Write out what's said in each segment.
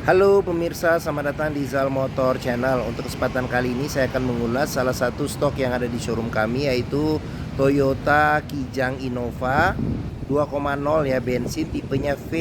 Halo pemirsa, selamat datang di Zal Motor Channel. Untuk kesempatan kali ini saya akan mengulas salah satu stok yang ada di showroom kami, yaitu Toyota Kijang Innova 2.0 ya, bensin tipenya V,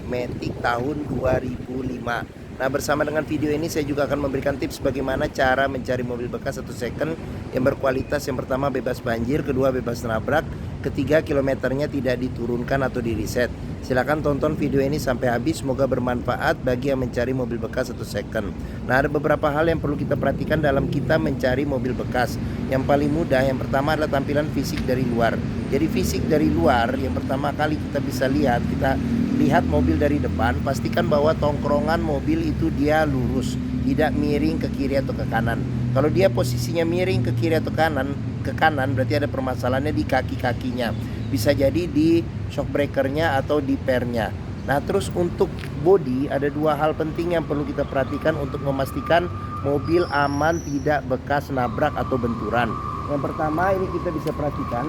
Matic tahun 2005. Nah, bersama dengan video ini saya juga akan memberikan tips bagaimana cara mencari mobil bekas atau second yang berkualitas. Yang pertama, bebas banjir; kedua, bebas nabrak; ketiga, kilometernya tidak diturunkan atau di reset. Silahkan tonton video ini sampai habis, semoga bermanfaat bagi yang mencari mobil bekas atau second. Nah, ada beberapa hal yang perlu kita perhatikan dalam kita mencari mobil bekas. Yang paling mudah, yang pertama adalah tampilan fisik dari luar. Jadi fisik dari luar, yang pertama kali kita bisa lihat, kita lihat mobil dari depan, pastikan bahwa tongkrongan mobil itu dia lurus, tidak miring ke kiri atau ke kanan. Kalau dia posisinya miring ke kiri atau ke kanan berarti ada permasalahannya di kaki-kakinya. Bisa jadi di shock breakernya atau di pernya. Nah, terus untuk bodi ada dua hal penting yang perlu kita perhatikan untuk memastikan mobil aman, tidak bekas nabrak atau benturan. Yang pertama, ini kita bisa perhatikan,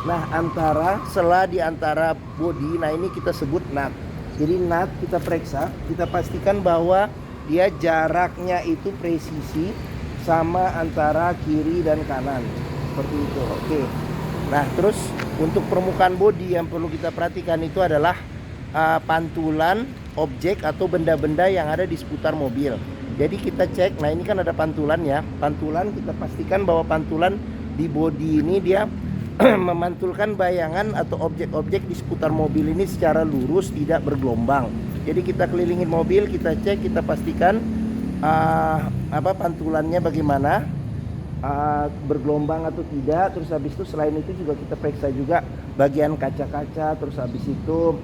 nah, sela di antara bodi, nah ini kita sebut nut. Jadi nut kita periksa, kita pastikan bahwa dia jaraknya itu presisi sama antara kiri dan kanan, seperti itu. Oke. Nah, terus untuk permukaan bodi yang perlu kita perhatikan itu adalah pantulan objek atau benda-benda yang ada di seputar mobil. Jadi kita cek, nah ini kan ada pantulan ya. Pantulan kita pastikan bahwa pantulan di bodi ini dia memantulkan bayangan atau objek-objek di seputar mobil ini secara lurus, tidak bergelombang. Jadi kita kelilingin mobil, kita cek, kita pastikan pantulannya bagaimana, bergelombang atau tidak. Terus habis itu selain itu juga kita periksa juga bagian kaca-kaca, terus habis itu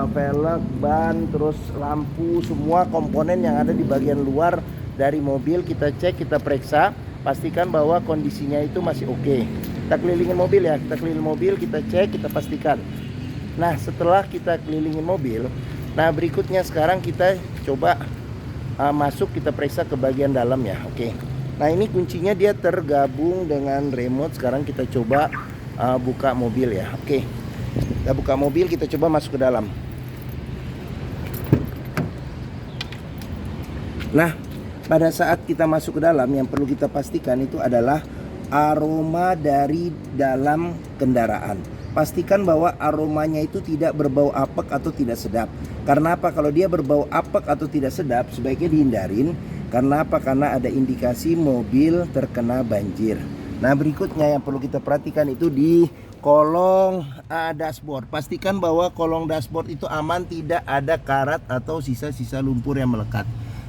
velg, ban, terus lampu, semua komponen yang ada di bagian luar dari mobil kita cek, kita periksa, pastikan bahwa kondisinya itu masih oke. Kita kelilingin mobil ya, kita kelilingin mobil, kita cek, kita pastikan. Nah, setelah kita kelilingin mobil, nah berikutnya sekarang kita coba masuk, kita periksa ke bagian dalam ya. Oke. Nah, ini kuncinya dia tergabung dengan remote. Sekarang kita coba buka mobil ya. Oke. Kita buka mobil, kita coba masuk ke dalam. Nah, pada saat kita masuk ke dalam, yang perlu kita pastikan itu adalah aroma dari dalam kendaraan. Pastikan bahwa aromanya itu tidak berbau apek atau tidak sedap. Karena apa? Kalau dia berbau apek atau tidak sedap, sebaiknya dihindarin. Karena apa? Karena ada indikasi mobil terkena banjir. Nah, berikutnya yang perlu kita perhatikan itu di kolong dashboard. Pastikan bahwa kolong dashboard itu aman, tidak ada karat atau sisa-sisa lumpur yang melekat.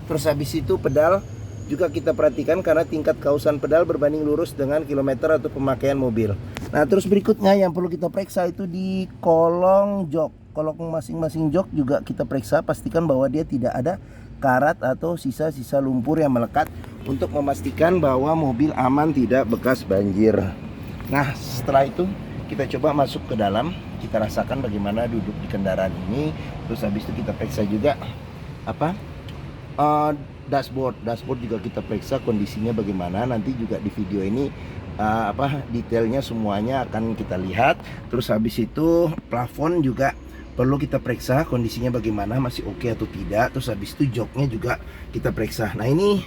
Terus habis itu pedal juga kita perhatikan, karena tingkat kausan pedal berbanding lurus dengan kilometer atau pemakaian mobil. Nah, terus berikutnya yang perlu kita periksa itu di kolong jok. Kolong masing-masing jok juga kita periksa, pastikan bahwa dia tidak ada karat atau sisa-sisa lumpur yang melekat, untuk memastikan bahwa mobil aman, tidak bekas banjir. Nah, setelah itu kita coba masuk ke dalam, kita rasakan bagaimana duduk di kendaraan ini. Terus habis itu kita periksa juga dashboard juga kita periksa kondisinya bagaimana. Nanti juga di video ini detailnya semuanya akan kita lihat. Terus habis itu plafon juga perlu kita periksa kondisinya bagaimana, masih oke atau tidak. Terus habis itu joknya juga kita periksa. Nah, ini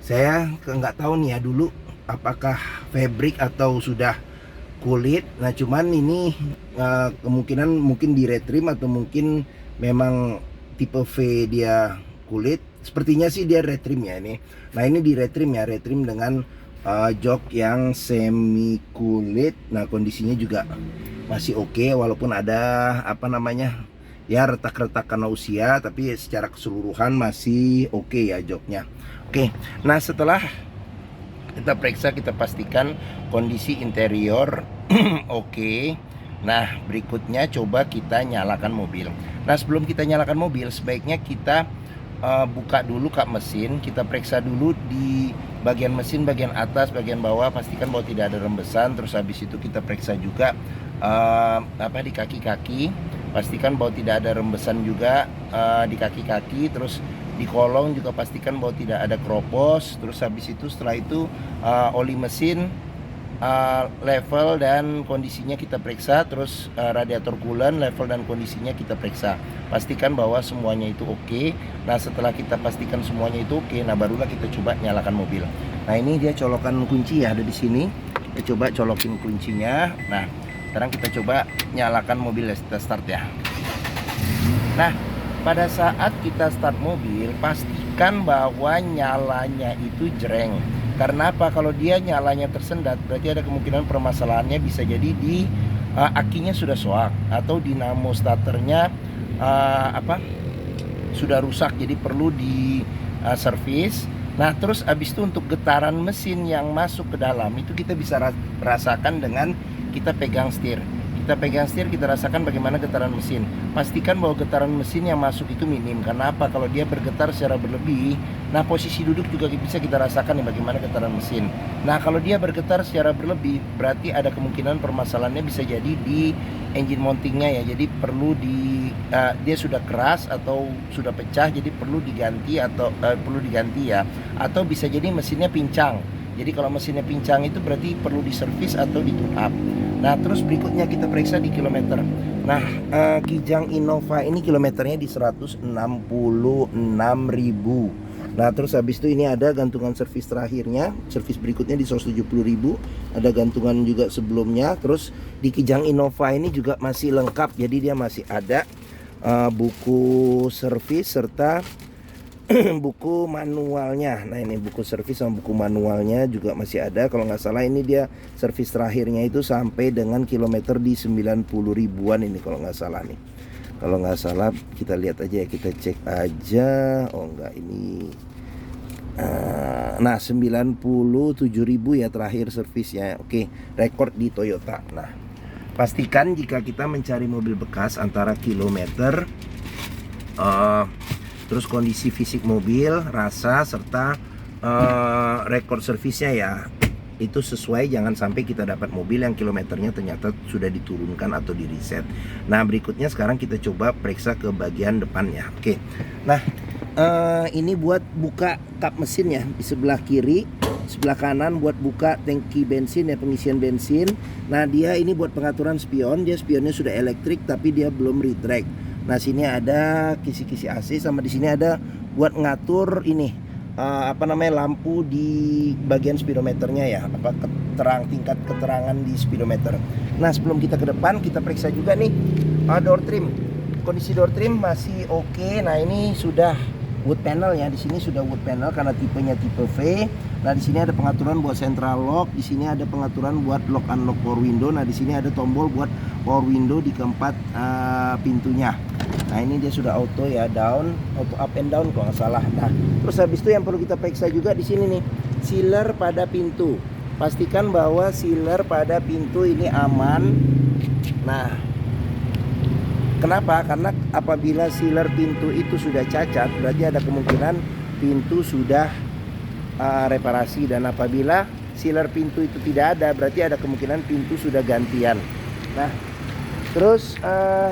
saya nggak tahu nih ya dulu apakah fabric atau sudah kulit. Nah, cuman ini kemungkinan mungkin di retrim atau mungkin memang tipe V dia kulit. Sepertinya sih dia retrim ya ini. Nah, ini di retrim ya, retrim dengan jok yang semi kulit. Nah, kondisinya juga masih oke, walaupun ada ya retak-retak karena usia, tapi secara keseluruhan masih oke ya joknya. Oke. Nah, setelah kita periksa, kita pastikan kondisi interior oke. Nah, berikutnya coba kita nyalakan mobil. Nah, sebelum kita nyalakan mobil, sebaiknya kita buka dulu kap mesin. Kita periksa dulu di bagian mesin, bagian atas, bagian bawah, pastikan bahwa tidak ada rembesan. Terus habis itu kita periksa juga di kaki-kaki, pastikan bahwa tidak ada rembesan juga di kaki-kaki. Terus di kolong juga pastikan bahwa tidak ada keropos. Terus habis itu, setelah itu oli mesin level dan kondisinya kita periksa, terus radiator coolant level dan kondisinya kita periksa, pastikan bahwa semuanya itu oke. Nah setelah kita pastikan semuanya itu oke, nah barulah kita coba nyalakan mobil. Nah ini dia colokan kunci ya, ada di sini. Kita coba colokin kuncinya. Nah sekarang kita coba nyalakan mobil, kita start ya. Nah pada saat kita start mobil, pastikan bahwa nyalanya itu jreng. Karena apa? Kalau dia nyalanya tersendat, berarti ada kemungkinan permasalahannya bisa jadi di akinya sudah soak atau dinamo starternya sudah rusak, jadi perlu di servis. Nah terus abis itu untuk getaran mesin yang masuk ke dalam itu kita bisa rasakan dengan kita pegang setir. Kita pegang setir, kita rasakan bagaimana getaran mesin. Pastikan bahwa getaran mesin yang masuk itu minim. Karena apa? Kalau dia bergetar secara berlebih, nah posisi duduk juga bisa kita rasakan ya bagaimana getaran mesin. Nah kalau dia bergetar secara berlebih, berarti ada kemungkinan permasalahannya bisa jadi di engine mountingnya ya. Jadi perlu dia sudah keras atau sudah pecah, jadi perlu diganti atau ya. Atau bisa jadi mesinnya pincang. Jadi kalau mesinnya pincang itu berarti perlu diservis atau di tune up. Nah terus berikutnya kita periksa di kilometer. Nah Kijang Innova ini kilometernya di 166.000. Nah terus habis itu ini ada gantungan servis terakhirnya. Servis berikutnya di 170.000. Ada gantungan juga sebelumnya. Terus di Kijang Innova ini juga masih lengkap. Jadi dia masih ada buku servis serta buku manualnya. Nah ini buku servis sama buku manualnya juga masih ada. Kalau nggak salah ini dia servis terakhirnya itu sampai dengan kilometer di 90 ribuan ini kalau nggak salah nih. Kalau nggak salah kita lihat aja ya, kita cek aja. Oh enggak, ini nah 97.000 ya terakhir servisnya. Oke, rekor di Toyota. Nah pastikan jika kita mencari mobil bekas antara kilometer, terus kondisi fisik mobil, rasa, serta rekor servisnya ya itu sesuai. Jangan sampai kita dapat mobil yang kilometernya ternyata sudah diturunkan atau di reset. Nah berikutnya sekarang kita coba periksa ke bagian depannya. Oke, nah ini buat buka kap mesin ya, di sebelah kiri. Sebelah kanan buat buka tangki bensin ya, pengisian bensin. Nah dia ini buat pengaturan spion. Dia spionnya sudah elektrik tapi dia belum retract. Nah sini ada kisi-kisi AC, sama di sini ada buat ngatur ini lampu di bagian speedometernya ya, tingkat keterangan di speedometer. Nah sebelum kita ke depan kita periksa juga nih door trim. Kondisi door trim masih oke. Nah ini sudah wood panel ya, di sini sudah wood panel karena tipenya tipe V. Nah di sini ada pengaturan buat central lock, di sini ada pengaturan buat lock unlock power window. Nah di sini ada tombol buat power window di keempat pintunya. Nah ini dia sudah auto ya, auto up and down kalau nggak salah. Nah terus habis itu yang perlu kita periksa juga di sini nih, sealer pada pintu. Pastikan bahwa sealer pada pintu ini aman. Nah kenapa? Karena apabila sealer pintu itu sudah cacat, berarti ada kemungkinan pintu sudah reparasi. Dan apabila sealer pintu itu tidak ada, berarti ada kemungkinan pintu sudah gantian. Nah terus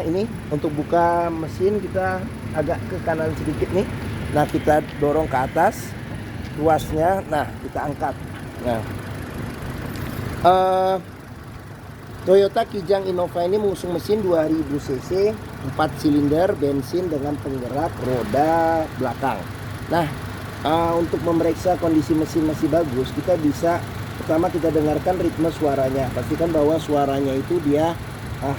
ini untuk buka mesin kita agak ke kanan sedikit nih. Nah kita dorong ke atas ruasnya. Nah kita angkat. Nah Toyota Kijang Innova ini mengusung mesin 2000 cc 4 silinder bensin dengan penggerak roda belakang. Nah untuk memeriksa kondisi mesin masih bagus, kita bisa pertama kita dengarkan ritme suaranya. Pastikan bahwa suaranya itu dia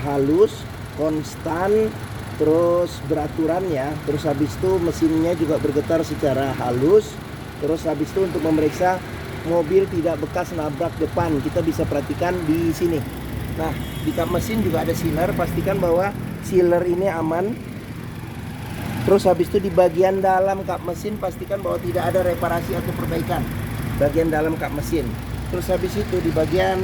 halus, konstan, terus beraturan ya. Terus habis itu mesinnya juga bergetar secara halus. Terus habis itu untuk memeriksa mobil tidak bekas nabrak depan, kita bisa perhatikan di sini. Nah di kap mesin juga ada sealer, pastikan bahwa sealer ini aman. Terus habis itu di bagian dalam kap mesin pastikan bahwa tidak ada reparasi atau perbaikan bagian dalam kap mesin. Terus habis itu di bagian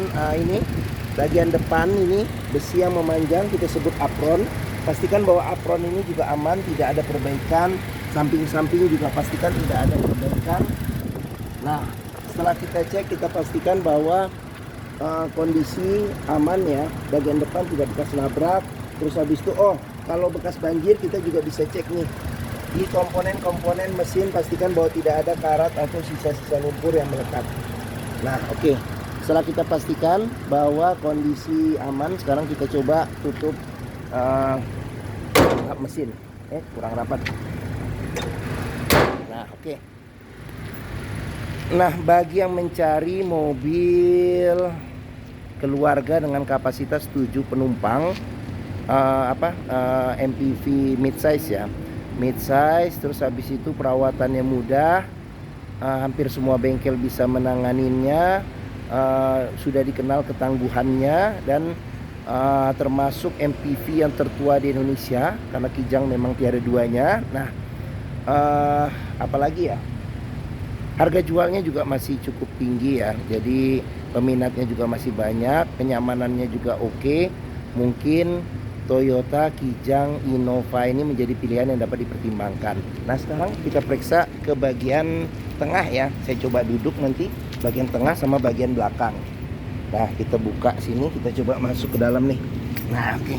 bagian depan ini besi yang memanjang kita sebut apron. Pastikan bahwa apron ini juga aman, tidak ada perbaikan. Samping-samping juga pastikan tidak ada perbaikan. Nah setelah kita cek, kita pastikan bahwa kondisi aman ya, bagian depan tidak bekas nabrak. Terus habis itu kalau bekas banjir kita juga bisa cek nih di komponen-komponen mesin, pastikan bahwa tidak ada karat atau sisa-sisa lumpur yang melekat. Nah oke. Setelah kita pastikan bahwa kondisi aman, sekarang kita coba tutup mesin. Kurang rapat. Nah, oke. Nah, bagi yang mencari mobil keluarga dengan kapasitas 7 penumpang, MPV midsize ya, midsize, terus habis itu perawatannya mudah, hampir semua bengkel bisa menanganinya, sudah dikenal ketangguhannya, dan termasuk MPV yang tertua di Indonesia karena Kijang memang tiada duanya. Nah, apalagi ya, harga jualnya juga masih cukup tinggi ya, jadi peminatnya juga masih banyak, kenyamanannya juga oke. Mungkin Toyota Kijang Innova ini menjadi pilihan yang dapat dipertimbangkan. Nah, sekarang kita periksa ke bagian tengah ya. Saya coba duduk nanti bagian tengah sama bagian belakang. Nah, kita buka sini, kita coba masuk ke dalam nih. Nah, oke.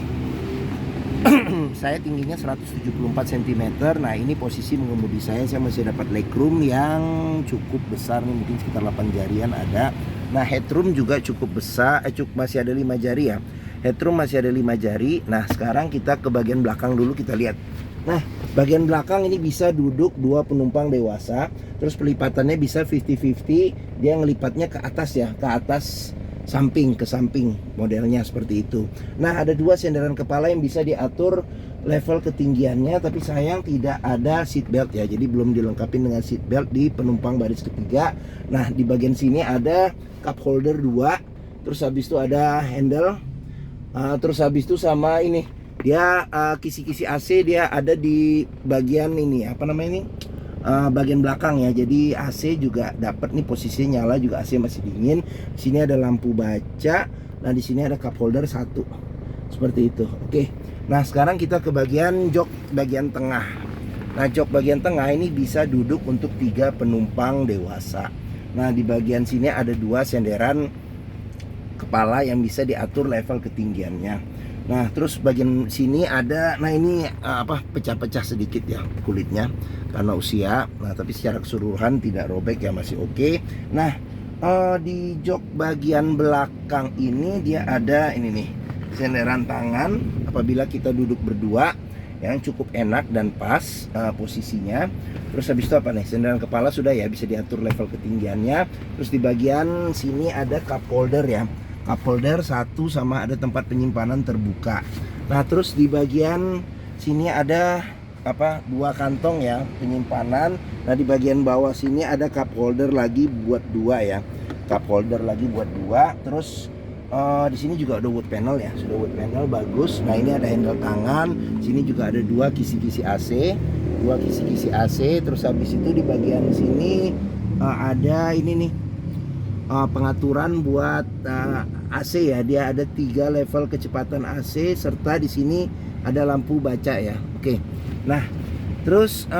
Saya tingginya 174 cm. Nah, ini posisi mengemudi saya masih dapat legroom yang cukup besar nih, mungkin sekitar 8 jarian ada. Nah, headroom juga cukup besar, masih ada 5 jari ya. Headroom masih ada 5 jari. Nah, sekarang kita ke bagian belakang dulu, kita lihat. Nah, bagian belakang ini bisa duduk 2 penumpang dewasa. Terus pelipatannya bisa 50-50. Dia ngelipatnya ke atas ya, ke atas samping, ke samping, modelnya seperti itu. Nah, ada 2 senderan kepala yang bisa diatur level ketinggiannya, tapi sayang tidak ada seat belt ya, jadi belum dilengkapi dengan seat belt di penumpang baris ketiga. Nah, di bagian sini ada cup holder 2, terus habis itu ada handle, terus habis itu sama ini dia kisi-kisi AC dia ada di bagian ini, apa namanya ini, bagian belakang ya. Jadi AC juga dapat nih, posisinya nyala juga, AC masih dingin. Di sini ada lampu baca. Nah, di sini ada cup holder 1. Seperti itu. Oke. Nah, sekarang kita ke bagian jok bagian tengah. Nah, jok bagian tengah ini bisa duduk untuk 3 penumpang dewasa. Nah, di bagian sini ada 2 senderan kepala yang bisa diatur level ketinggiannya. Nah, terus bagian sini ada, nah ini pecah-pecah sedikit ya kulitnya karena usia. Nah, tapi secara keseluruhan tidak robek ya, masih oke. Nah, di jok bagian belakang ini dia ada ini nih, senderan tangan apabila kita duduk berdua yang cukup enak dan pas posisinya. Terus habis itu apa nih, senderan kepala sudah ya, bisa diatur level ketinggiannya. Terus di bagian sini ada cup holder ya, cup holder 1 sama ada tempat penyimpanan terbuka. Nah, terus di bagian sini ada 2 kantong ya penyimpanan. Nah, di bagian bawah sini ada cup holder lagi buat 2 ya, cup holder lagi buat 2. Terus di sini juga ada wood panel ya, sudah wood panel bagus. Nah, ini ada handle tangan. Sini juga ada 2 kisi-kisi AC, 2 kisi-kisi AC. Terus habis itu di bagian sini ada ini nih, pengaturan buat AC ya. Dia ada 3 level kecepatan AC, serta di sini ada lampu baca ya. Oke. Nah, terus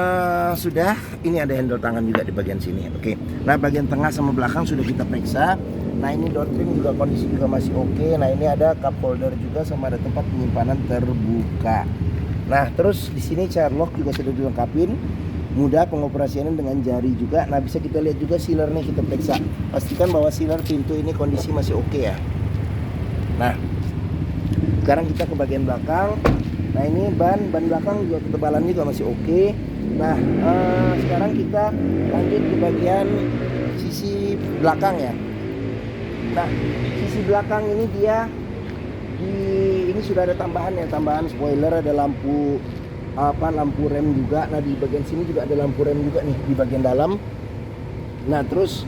sudah, ini ada handle tangan juga di bagian sini. Oke. Nah, bagian tengah sama belakang sudah kita periksa. Nah, ini door trim juga kondisi juga masih oke. Nah, ini ada cup holder juga sama ada tempat penyimpanan terbuka. Nah, terus di sini chair lock juga sudah dilengkapin. Mudah pengoperasiannya dengan jari juga. Nah, bisa kita lihat juga sealer nih, kita periksa. Pastikan bahwa sealer pintu ini kondisi masih oke ya. Nah, sekarang kita ke bagian belakang. Nah, ini ban belakang juga ketebalan juga masih oke. Nah, sekarang kita lanjut ke bagian sisi belakang ya. Nah, sisi belakang ini dia ini sudah ada tambahan ya, tambahan spoiler, ada lampu lampu rem juga. Nah, di bagian sini juga ada lampu rem juga nih di bagian dalam. Nah, terus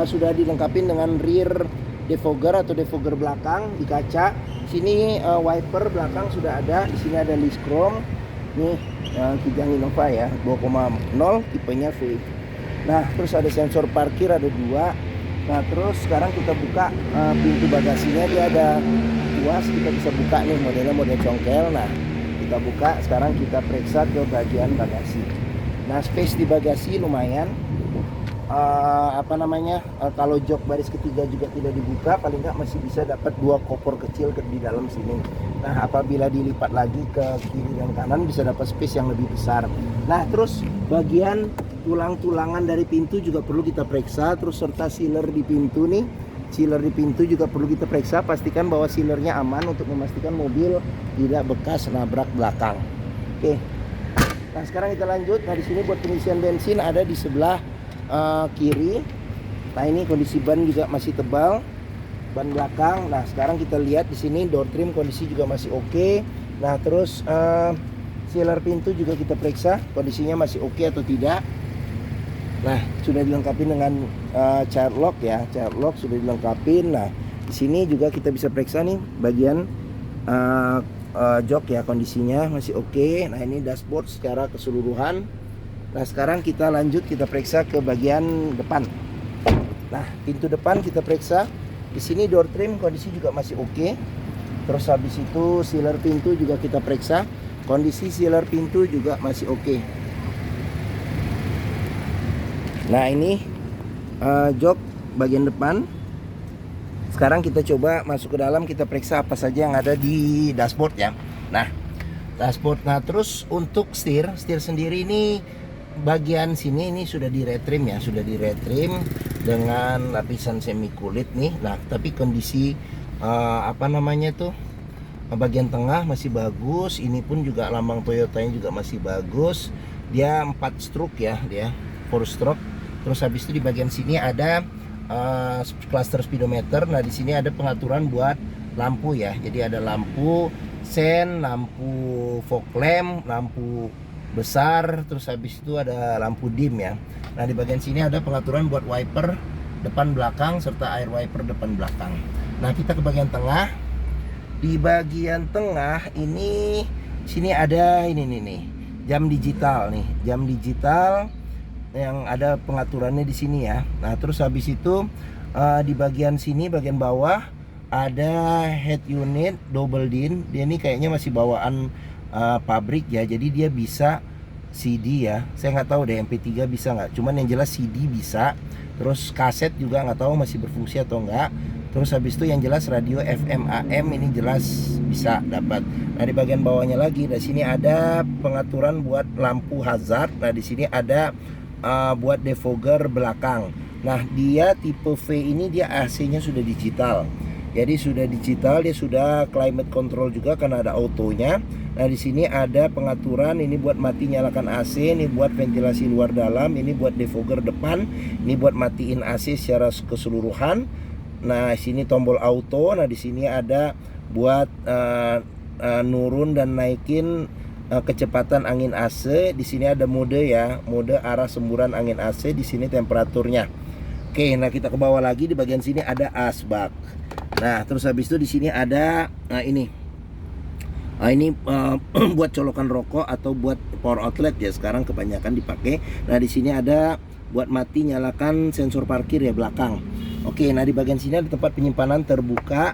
sudah dilengkapi dengan rear defogger atau defogger belakang di kaca. Sini wiper belakang sudah ada. Di sini ada list chrome. Nih Kijang Innova ya, 2.0 tipenya V. Nah, terus ada sensor parkir ada 2. Nah, terus sekarang kita buka pintu bagasinya. Dia ada tuas, kita bisa buka nih, modelnya model congkel. Nah, kita buka. Sekarang kita periksa ke bagian bagasi. Nah, space di bagasi lumayan. Kalau jok baris ketiga juga tidak dibuka, paling nggak masih bisa dapat 2 koper kecil di dalam sini. Nah, apabila dilipat lagi ke kiri dan kanan bisa dapat space yang lebih besar. Nah, terus bagian tulang-tulangan dari pintu juga perlu kita periksa, terus serta sealer di pintu nih. Sealer di pintu juga perlu kita periksa, pastikan bahwa sealernya aman untuk memastikan mobil tidak bekas nabrak belakang. Oke. Nah, sekarang kita lanjut. Nah, di sini buat pengisian bensin ada di sebelah kiri. Nah, ini kondisi ban juga masih tebal, ban belakang. Nah, sekarang kita lihat di sini door trim kondisi juga masih oke. Nah, terus sealer pintu juga kita periksa kondisinya masih oke atau tidak. Nah, sudah dilengkapi dengan child lock ya, child lock sudah dilengkapi. Nah, di sini juga kita bisa periksa nih bagian jok ya, kondisinya masih oke. Nah, ini dashboard secara keseluruhan. Nah, sekarang kita lanjut, kita periksa ke bagian depan. Nah, pintu depan kita periksa. Di sini door trim kondisi juga masih oke. Terus habis itu sealer pintu juga kita periksa. Kondisi sealer pintu juga masih oke. Nah, ini jok bagian depan. Sekarang kita coba masuk ke dalam, kita periksa apa saja yang ada di dashboard ya. Nah, dashboard. Nah, terus untuk setir sendiri ini bagian sini ini sudah di retrim ya, sudah di retrim dengan lapisan semi kulit nih. Nah, tapi kondisi bagian tengah masih bagus. Ini pun juga lambang Toyotanya juga masih bagus. Dia 4 stroke ya, dia 4 stroke. Terus habis itu di bagian sini ada cluster speedometer. Nah, di sini ada pengaturan buat lampu ya. Jadi ada lampu sen, lampu fog lamp, lampu besar, terus habis itu ada lampu dim ya. Nah, di bagian sini ada pengaturan buat wiper depan belakang serta air wiper depan belakang. Nah, kita ke bagian tengah. Di bagian tengah ini sini ada ini nih, jam digital nih, jam digital yang ada pengaturannya di sini ya. Nah, terus habis itu di bagian sini bagian bawah ada head unit double din. Dia ini kayaknya masih bawaan pabrik ya, jadi dia bisa CD ya. Saya nggak tahu deh MP3 bisa nggak, cuman yang jelas CD bisa. Terus kaset juga nggak tahu masih berfungsi atau enggak. Terus habis itu yang jelas radio FM AM ini jelas bisa dapat. Nah, di bagian bawahnya lagi di sini ada pengaturan buat lampu hazard. Nah, di sini ada buat defogger belakang. Nah, dia tipe V ini dia AC-nya sudah digital. Jadi sudah digital, dia sudah climate control juga karena ada autonya. Nah, di sini ada pengaturan ini buat mati nyalakan AC, ini buat ventilasi luar dalam, ini buat defogger depan, ini buat matiin AC secara keseluruhan. Nah, sini tombol auto. Nah, di sini ada buat nurun dan naikin kecepatan angin AC. Di sini ada mode ya, mode arah semburan angin AC. Di sini temperaturnya. Oke, nah kita ke bawah lagi, di bagian sini ada asbak. Nah, terus habis itu di sini ada ini buat colokan rokok atau buat power outlet ya, sekarang kebanyakan dipakai. Nah, di sini ada buat mati nyalakan sensor parkir ya belakang. Oke, nah di bagian sini ada tempat penyimpanan terbuka.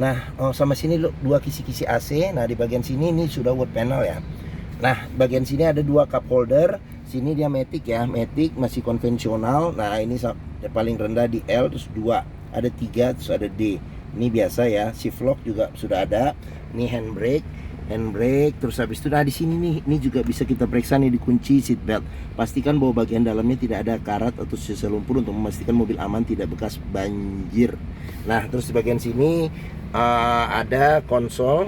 Nah, sama sini dua kisi-kisi AC. Nah, di bagian sini ini sudah wood panel ya. Nah, bagian sini ada 2 cup holder. Sini dia matic ya, matic masih konvensional. Nah, ini paling rendah di L, terus 2, ada 3, terus ada D. Ini biasa ya. Shift lock juga sudah ada. Ini handbrake, terus habis itu nah di sini nih, ini juga bisa kita periksa nih di kunci seat belt. Pastikan bahwa bagian dalamnya tidak ada karat atau sisa lumpur untuk memastikan mobil aman tidak bekas banjir. Nah, terus di bagian sini ada konsol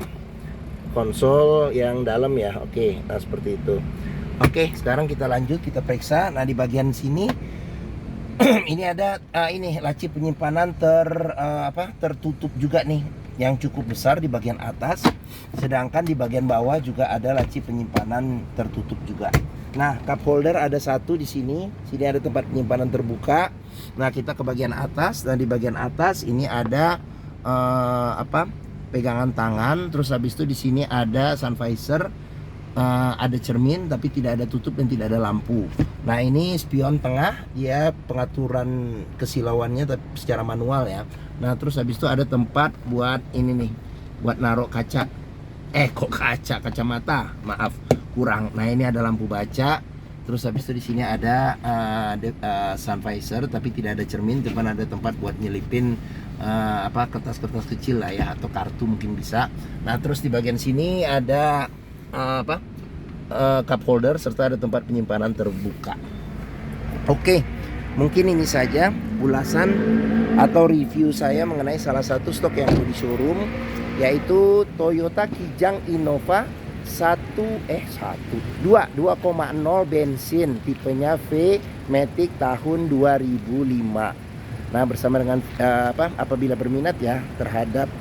yang dalam ya. Oke, nah seperti itu. Oke, sekarang kita lanjut, kita periksa. Nah, di bagian sini ini ada ini laci penyimpanan tertutup juga nih, yang cukup besar di bagian atas. Sedangkan di bagian bawah juga ada laci penyimpanan tertutup juga. Nah, cup holder ada 1 di sini. Sini ada tempat penyimpanan terbuka. Nah, kita ke bagian atas. Dan di bagian atas ini ada pegangan tangan. Terus habis itu di sini ada sun visor. Ada cermin tapi tidak ada tutup dan tidak ada lampu. Nah, ini spion tengah, dia pengaturan kesilauannya tapi secara manual ya. Nah, terus habis itu ada tempat buat ini nih, buat naruh kacamata, maaf, kurang. Nah, ini ada lampu baca. Terus habis itu di sini ada sun visor tapi tidak ada cermin, depan ada tempat buat nyelipin kertas-kertas kecil lah ya, atau kartu mungkin bisa. Nah, terus di bagian sini ada cup holder serta ada tempat penyimpanan terbuka. Oke, Mungkin ini saja ulasan atau review saya mengenai salah satu stok yang ada di showroom, yaitu Toyota Kijang Innova 2.0 bensin tipenya V Matic tahun 2005. Nah, bersama dengan apabila berminat ya terhadap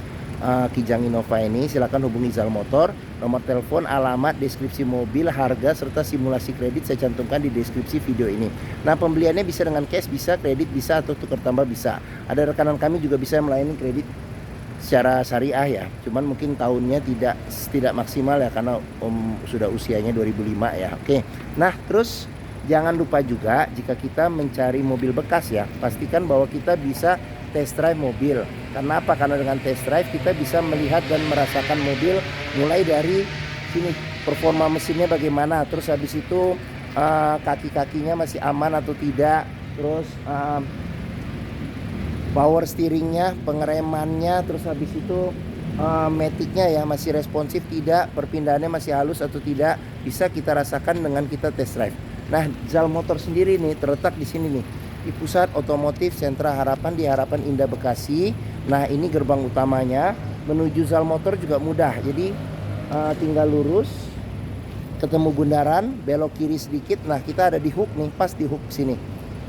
Kijang Innova ini, silakan hubungi Zal Motor. Nomor telepon, alamat, deskripsi mobil, harga serta simulasi kredit saya cantumkan di deskripsi video ini. Nah, pembeliannya bisa dengan cash, bisa kredit, bisa atau tukar tambah bisa. Ada rekanan kami juga bisa melayani kredit secara syariah ya. Cuman mungkin tahunnya tidak maksimal ya, karena sudah usianya 2005 ya. Oke. Nah, terus jangan lupa juga jika kita mencari mobil bekas ya, pastikan bahwa kita bisa test drive mobil. Kenapa? Karena dengan test drive kita bisa melihat dan merasakan mobil mulai dari sini, performa mesinnya bagaimana, terus habis itu kaki-kakinya masih aman atau tidak, terus power steeringnya, pengeremannya, terus habis itu maticnya ya masih responsif tidak, perpindahannya masih halus atau tidak, bisa kita rasakan dengan kita test drive. Nah, Zal Motor sendiri nih terletak di sini nih, di Pusat Otomotif Sentra Harapan di Harapan Indah Bekasi. Nah, ini gerbang utamanya. Menuju Zal Motor juga mudah. Jadi tinggal lurus, ketemu bundaran, belok kiri sedikit. Nah, kita ada di hook nih, pas di hook sini.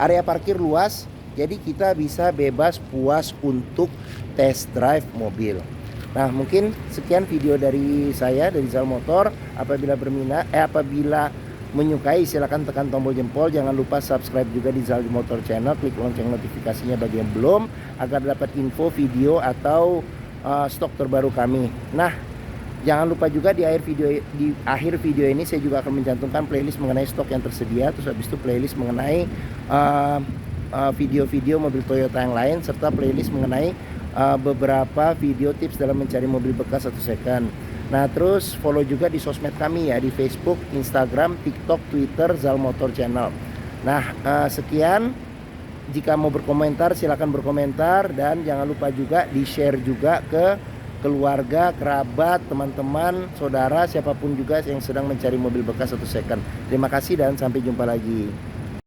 Area parkir luas, jadi kita bisa bebas puas untuk test drive mobil. Nah, mungkin sekian video dari saya dari Zal Motor. Apabila berminat, apabila menyukai, silahkan tekan tombol jempol. Jangan lupa subscribe juga di Zal Motor Channel, klik lonceng notifikasinya bagi yang belum, agar dapat info video atau stok terbaru kami. Nah, jangan lupa juga di akhir video ini saya juga akan mencantumkan playlist mengenai stok yang tersedia, terus habis itu playlist mengenai video-video mobil Toyota yang lain, serta playlist mengenai beberapa video tips dalam mencari mobil bekas atau second. Nah, terus follow juga di sosmed kami ya, di Facebook, Instagram, TikTok, Twitter, Zal Motor Channel. Nah, sekian. Jika mau berkomentar silakan berkomentar, dan jangan lupa juga di-share juga ke keluarga, kerabat, teman-teman, saudara, siapapun juga yang sedang mencari mobil bekas atau second. Terima kasih dan sampai jumpa lagi.